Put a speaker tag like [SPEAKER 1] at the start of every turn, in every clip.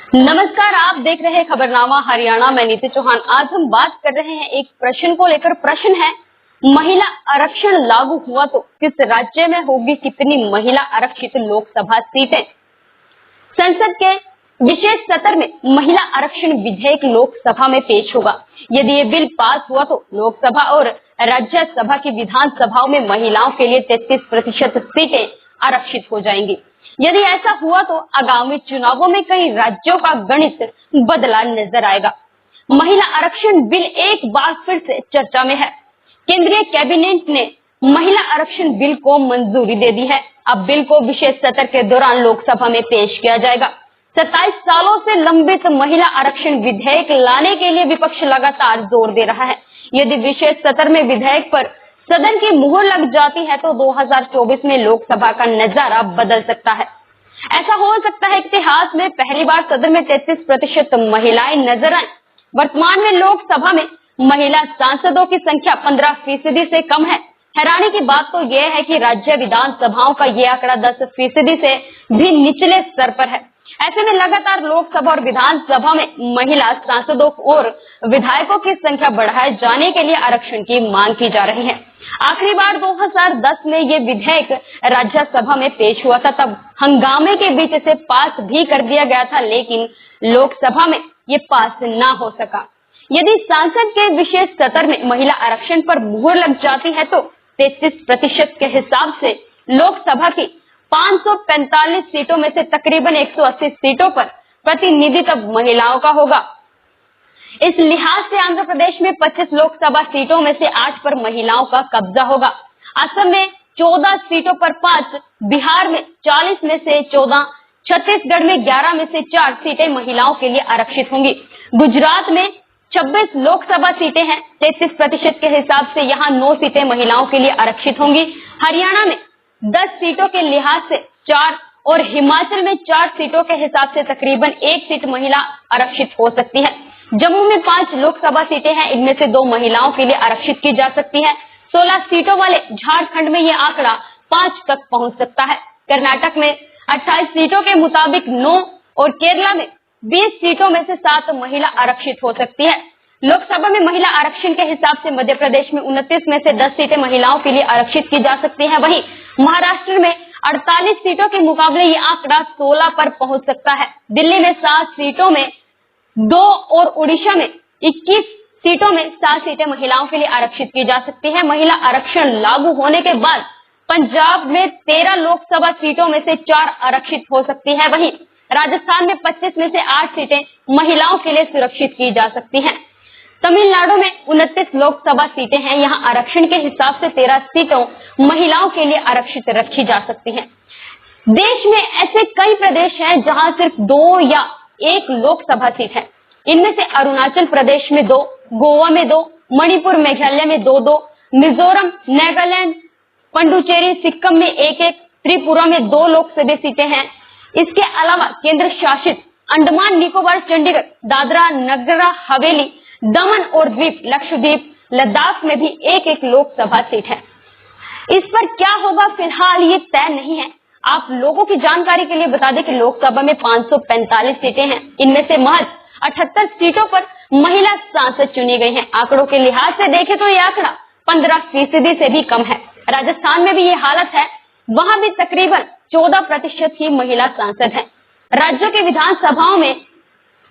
[SPEAKER 1] नमस्कार, आप देख रहे हैं खबरनामा हरियाणा। मैं नीति चौहान। आज हम बात कर रहे हैं एक प्रश्न को लेकर। प्रश्न है, महिला आरक्षण लागू हुआ तो किस राज्य में होगी कितनी महिला आरक्षित लोकसभा सीटें? संसद के विशेष सत्र में महिला आरक्षण विधेयक लोकसभा में पेश होगा। यदि ये बिल पास हुआ तो लोकसभा और राज्यसभा की विधानसभाओं में महिलाओं के लिए 33% सीटें आरक्षित हो जाएंगी। यदि ऐसा हुआ तो आगामी चुनावों में कई राज्यों का गणित बदला नजर आएगा। महिला आरक्षण बिल एक बार फिर से चर्चा में है। केंद्रीय कैबिनेट ने महिला आरक्षण बिल को मंजूरी दे दी है। अब बिल को विशेष सत्र के दौरान लोकसभा में पेश किया जाएगा। 27 सालों से लंबित महिला आरक्षण विधेयक लाने के लिए विपक्ष लगातार जोर दे रहा है। यदि विशेष सत्र में विधेयक पर सदन की मुहर लग जाती है तो 2024 में लोकसभा का नजारा बदल सकता है। ऐसा हो सकता है कि इतिहास में पहली बार सदन में 33% महिलाएं नजर आए। वर्तमान में लोकसभा में महिला सांसदों की संख्या 15% से कम है। हैरानी की बात तो यह है कि राज्य विधानसभाओं का यह आंकड़ा 10% से भी निचले स्तर पर है। ऐसे में लगातार लोकसभा और विधानसभा में महिला सांसदों और विधायकों की संख्या बढ़ाए जाने के लिए आरक्षण की मांग की जा रही है। आखिरी बार 2010 में ये विधेयक राज्यसभा में पेश हुआ था। तब हंगामे के बीच इसे पास भी कर दिया गया था, लेकिन लोकसभा में ये पास ना हो सका। यदि संसद के विशेष सत्र में महिला आरक्षण पर मुहर लग जाती है तो 33% के हिसाब से लोकसभा की 545 सीटों में से तकरीबन 180 सीटों पर प्रतिनिधित्व महिलाओं का होगा। इस लिहाज से आंध्र प्रदेश में 25 लोकसभा सीटों में से 8 पर महिलाओं का कब्जा होगा। असम में 14 सीटों पर 5, बिहार में 40 में से 14, छत्तीसगढ़ में 11 में से 4 सीटें महिलाओं के लिए आरक्षित होंगी। गुजरात में 26 लोकसभा सीटें हैं। 33% के हिसाब से यहाँ 9 सीटें महिलाओं के लिए आरक्षित होंगी। हरियाणा में 10 सीटों के लिहाज से 4 और हिमाचल में 4 सीटों के हिसाब से तकरीबन 1 सीट महिला आरक्षित हो सकती है। जम्मू में 5 लोकसभा सीटें हैं, इनमें से 2 महिलाओं के लिए आरक्षित की जा सकती है। 16 सीटों वाले झारखंड में यह आंकड़ा 5 तक पहुंच सकता है। कर्नाटक में 28 सीटों के मुताबिक 9 और केरला में 20 सीटों में से 7 महिला आरक्षित हो सकती है। लोकसभा में महिला आरक्षण के हिसाब से मध्य प्रदेश में 29 में से 10 सीटें महिलाओं के लिए आरक्षित की जा सकती हैं। वहीं महाराष्ट्र में 48 सीटों के मुकाबले ये आंकड़ा 16 पर पहुंच सकता है। दिल्ली में 7 सीटों में 2 और उड़ीसा में 21 सीटों में 7 सीटें महिलाओं के लिए आरक्षित की जा सकती है। महिला आरक्षण लागू होने के बाद पंजाब में 13 लोकसभा सीटों में से 4 आरक्षित हो सकती है। वहीं राजस्थान में 25 में से 8 सीटें महिलाओं के लिए सुरक्षित की जा सकती हैं। तमिलनाडु में 29 लोकसभा सीटें हैं। यहाँ आरक्षण के हिसाब से 13 सीटों महिलाओं के लिए आरक्षित रखी जा सकती हैं। देश में ऐसे कई प्रदेश हैं जहां सिर्फ 2 या 1 लोकसभा सीट है। इनमें से अरुणाचल प्रदेश में 2, गोवा में 2, मणिपुर मेघालय में 2-2, मिजोरम, नागालैंड, पुडुचेरी, सिक्किम में 1-1, त्रिपुरा में 2 लोकसभा सीटें हैं। इसके अलावा केंद्र शासित अंडमान निकोबार, चंडीगढ़, दादरा नगर हवेली, दमन और द्वीप, लक्षद्वीप, लद्दाख में भी 1-1 लोकसभा सीट है। इस पर क्या होगा फिलहाल ये तय नहीं है। आप लोगों की जानकारी के लिए बता दें कि लोकसभा में 545 सीटें हैं। इनमें से महज 78 सीटों पर महिला सांसद चुनी गई हैं। आंकड़ों के लिहाज से देखें तो यह आंकड़ा 15% से भी कम है। राजस्थान में भी ये हालत है। वहां भी तकरीबन 14% ही महिला सांसद हैं। राज्यों के विधानसभाओं में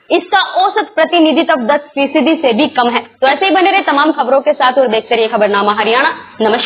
[SPEAKER 1] इसका औसत प्रतिनिधित्व 10% से भी कम है। तो ऐसे ही बने रहे तमाम खबरों के साथ और देखते रहिए खबरनामा हरियाणा। नमस्कार।